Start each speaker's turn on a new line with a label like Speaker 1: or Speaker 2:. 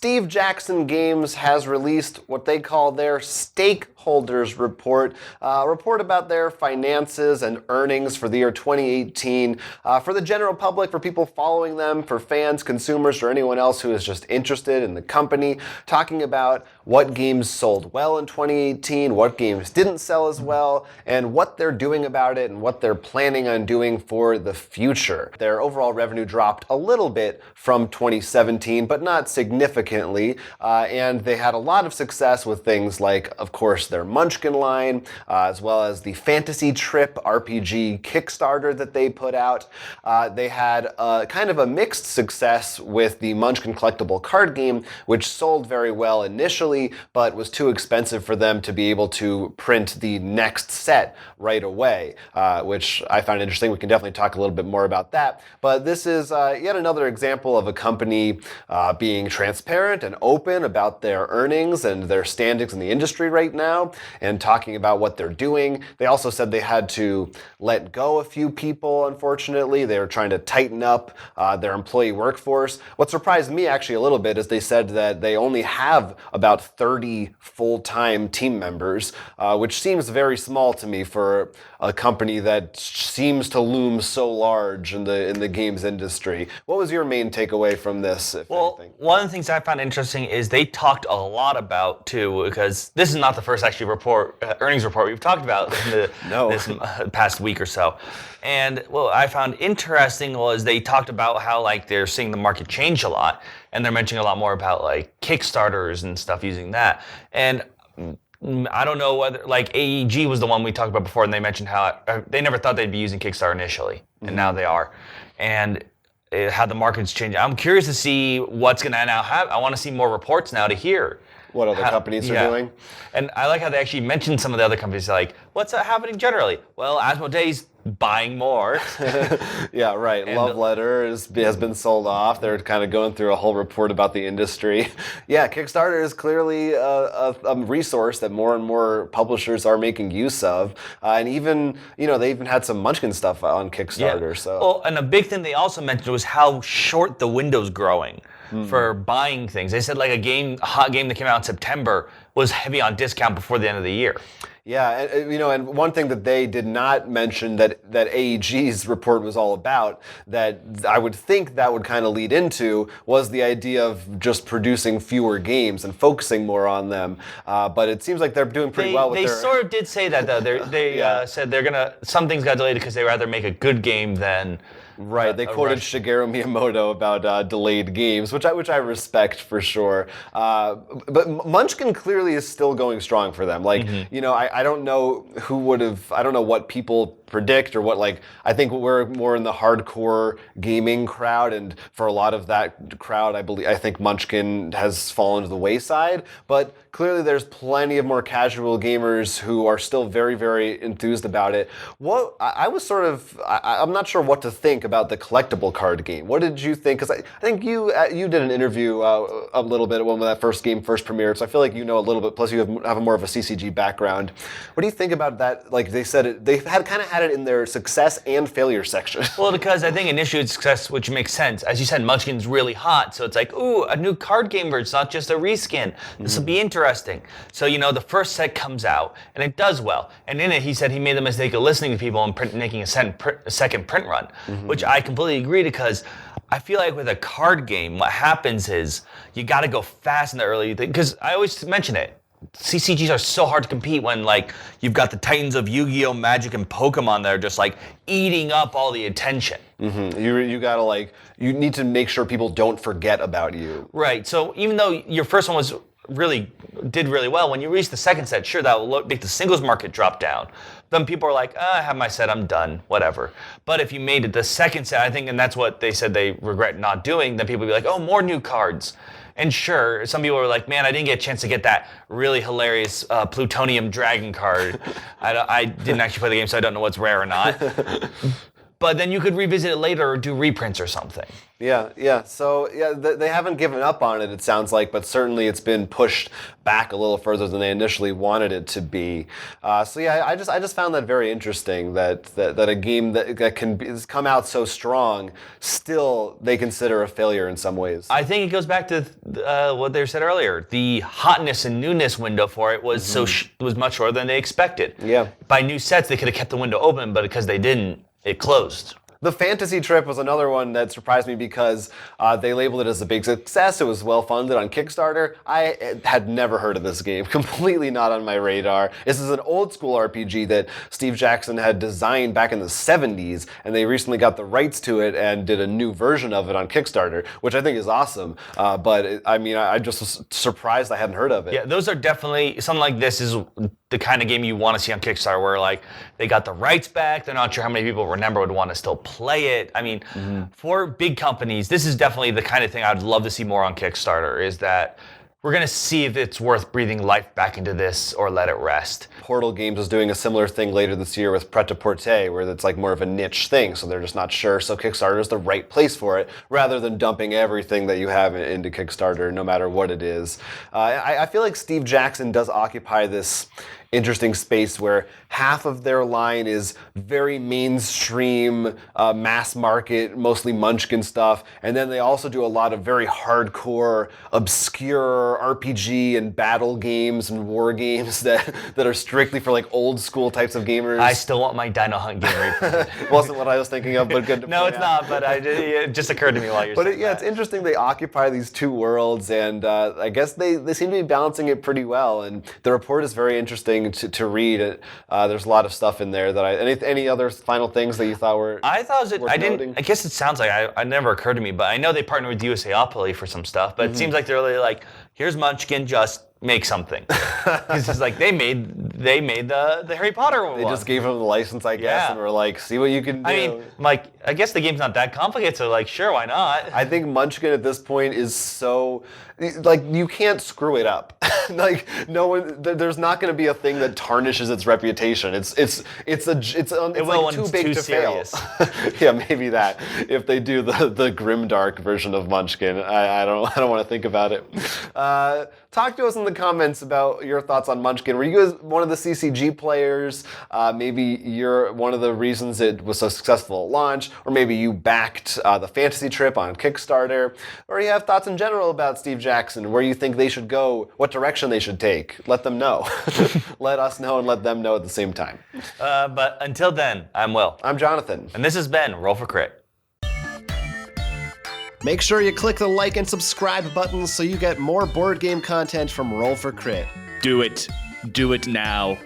Speaker 1: Steve Jackson Games has released what they call their stakeholders report, a report about their finances and earnings for the year 2018 for the general public, for people following them, for fans, consumers, or anyone else who is just interested in the company, talking about what games sold well in 2018, what games didn't sell as well, and what they're doing about it and what they're planning on doing for the future. Their overall revenue dropped a little bit from 2017, but not significantly, and they had a lot of success with things like, of course, their Munchkin line, as well as the Fantasy Trip RPG Kickstarter that they put out. They had kind of a mixed success with the Munchkin collectible card game, which sold very well initially, but was too expensive for them to be able to print the next set right away, which I found interesting. We can definitely talk a little bit more about that. But this is yet another example of a company being transparent and open about their earnings and their standings in the industry right now, and talking about what they're doing. They also said they had to let go a few people, unfortunately. They were trying to tighten up their employee workforce. What surprised me actually a little bit is they said that they only have about 30 full-time team members, which seems very small to me for a company that seems to loom so large in the games industry. What was your main takeaway from this, if anything?
Speaker 2: One of the things I found interesting is they talked a lot about, too, because this is not the first actually earnings report we've talked about in this past week or so. And what I found interesting was they talked about how like they're seeing the market change a lot, and they're mentioning a lot more about like Kickstarters and stuff using that. And I don't know whether, like, AEG was the one we talked about before, and they mentioned how they never thought they'd be using Kickstarter initially, and now they are. And how the market's changing. I'm curious to see what's going to now happen. I want to see more reports now to hear
Speaker 1: what other companies are doing.
Speaker 2: And I like how they actually mentioned some of the other companies, like, what's happening generally? Well, Asmodee's buying more.
Speaker 1: Yeah, right. And Love Letter has been sold off. They're kind of going through a whole report about the industry. Yeah, Kickstarter is clearly a resource that more and more publishers are making use of. And even, they even had some Munchkin stuff on Kickstarter.
Speaker 2: Yeah.
Speaker 1: So.
Speaker 2: Well, and a big thing they also mentioned was how short the window's growing for buying things. They said like a hot game that came out in September was heavy on discount before the end of the year.
Speaker 1: Yeah, and one thing that they did not mention that AEG's report was all about, that I would think that would kind of lead into, was the idea of just producing fewer games and focusing more on them. But it seems like they're doing pretty well with
Speaker 2: They
Speaker 1: their...
Speaker 2: sort of did say that, though. They said some things got delayed because they'd rather make a good game than...
Speaker 1: Right, they quoted Shigeru Miyamoto about delayed games, which I respect for sure. But Munchkin clearly is still going strong for them. Like, I don't know I don't know what people predict or what, like, I think we're more in the hardcore gaming crowd, and for a lot of that crowd, I think Munchkin has fallen to the wayside, but clearly there's plenty of more casual gamers who are still very, very enthused about it. I'm not sure what to think about the collectible card game. What did you think? Because I think you did an interview a little bit when that first game first premiered, so I feel like you know a little bit, plus you have more of a CCG background. What do you think about that? Like they said, they had it in their success and failure section.
Speaker 2: Well, because I think initially it's success, which makes sense. As you said, Munchkin's really hot, so it's like, ooh, a new card game version, it's not just a reskin. This will be interesting. So, the first set comes out, and it does well. And in it, he said he made the mistake of listening to people and making a second print run, which I completely agree, because I feel like with a card game, what happens is you got to go fast in the early, because I always mention it. CCGs are so hard to compete when, like, you've got the titans of Yu-Gi-Oh, Magic, and Pokemon that are just, like, eating up all the attention.
Speaker 1: You gotta, like, you need to make sure people don't forget about you.
Speaker 2: Right, so even though your first one did really well, when you release the second set, sure, that will make the singles market drop down. Then people are like, I have my set, I'm done, whatever. But if you made it the second set, I think, and that's what they said they regret not doing, then people would be like, oh, more new cards. And sure, some people were like, man, I didn't get a chance to get that really hilarious Plutonium Dragon card. I didn't actually play the game, so I don't know what's rare or not. but then you could revisit it later or do reprints or something.
Speaker 1: Yeah. So they haven't given up on it sounds like, but certainly it's been pushed back a little further than they initially wanted it to be. I just found that very interesting that a game that can come out so strong, still they consider a failure in some ways.
Speaker 2: I think it goes back to what they said earlier. The hotness and newness window for it was was much shorter than they expected.
Speaker 1: Yeah.
Speaker 2: By new sets, they could have kept the window open, but because they didn't, it closed.
Speaker 1: The fantasy trip was another one that surprised me because they labeled it as a big success. It was well funded on Kickstarter. I had never heard of this game, completely not on my radar. This is an old school RPG that Steve Jackson had designed back in the 70s, and they recently got the rights to it and did a new version of it on Kickstarter, which I think is awesome. I just was surprised I hadn't heard of it.
Speaker 2: Yeah, those are definitely, something like this is the kind of game you want to see on Kickstarter where like they got the rights back, they're not sure how many people remember would want to still play it. I mean, for big companies, this is definitely the kind of thing I'd love to see more on Kickstarter, is that we're going to see if it's worth breathing life back into this or let it rest.
Speaker 1: Portal Games is doing a similar thing later this year with Pret-a-Porter, where it's like more of a niche thing, so they're just not sure. So Kickstarter is the right place for it, rather than dumping everything that you have into Kickstarter, no matter what it is. I feel like Steve Jackson does occupy this interesting space where half of their line is very mainstream, mass market, mostly Munchkin stuff, and then they also do a lot of very hardcore, obscure RPG and battle games and war games that are strictly for like old school types of gamers.
Speaker 2: I still want my Dino Hunt game reprinted.
Speaker 1: Wasn't what I was thinking of, but good to
Speaker 2: No, it's not, but it just occurred to me while you're saying that.
Speaker 1: It's interesting they occupy these two worlds, and I guess they seem to be balancing it pretty well, and the report is very interesting to read. There's a lot of stuff in there that any other final things that you thought were
Speaker 2: I
Speaker 1: noting?
Speaker 2: I guess it sounds like it never occurred to me, but I know they partnered with USAopoly for some stuff, but it seems like they're really like, here's Munchkin, just make something. Because it's like they made the Harry Potter one.
Speaker 1: They just gave them the license, I guess, and were like, see what you can do.
Speaker 2: I mean, like, I guess the game's not that complicated, so like, sure, why not?
Speaker 1: I think Munchkin at this point is so, like, you can't screw it up. Like, no one, there's not going to be a thing that tarnishes its reputation. It's like too big to
Speaker 2: serious.
Speaker 1: fail. Yeah, maybe that. If they do the grimdark version of Munchkin, I don't want to think about it. Talk to us in the comments about your thoughts on Munchkin. Were you guys one of the CCG players? Maybe you're one of the reasons it was so successful at launch, or maybe you backed the fantasy trip on Kickstarter, or you have thoughts in general about Steve Jackson, where you think they should go, what direction they should take. Let them know. Let us know and let them know at the same time.
Speaker 2: But until then, I'm Will.
Speaker 1: I'm Jonathan.
Speaker 2: And this has been Roll for Crit.
Speaker 1: Make sure you click the like and subscribe buttons so you get more board game content from Roll for Crit.
Speaker 3: Do it. Do it now.